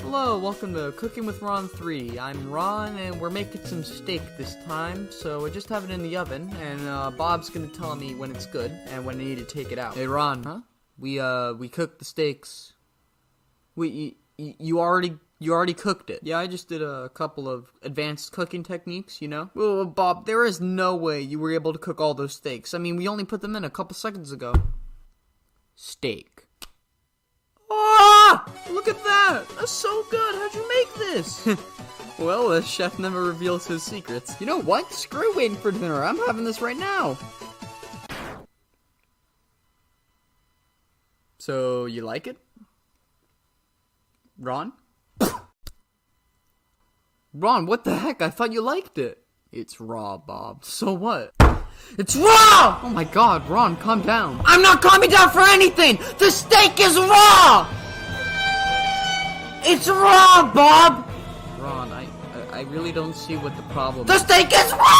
Hello, welcome to Cooking with Ron 3. I'm Ron, and we're making some steak this time, so I just have it in the oven, and Bob's gonna tell me when it's good, and when I need to take it out. Hey Ron, huh? We cooked the steaks. You already cooked it. Yeah, I just did a couple of advanced cooking techniques, you know? Well, Bob, there is no way you were able to cook all those steaks. I mean, we only put them in a couple seconds ago. Steak. Ah! Look at that! That's so good! How'd you make this? Well, the chef never reveals his secrets. You know what? Screw waiting for dinner. I'm having this right now. So, you like it? Ron? Ron, what the heck? I thought you liked it. It's raw, Bob. So what? It's raw! Oh my god, Ron, calm down. I'm not calming down for anything! The steak is raw! It's raw, Bob! Ron, I really don't see what the problem is. The steak is raw!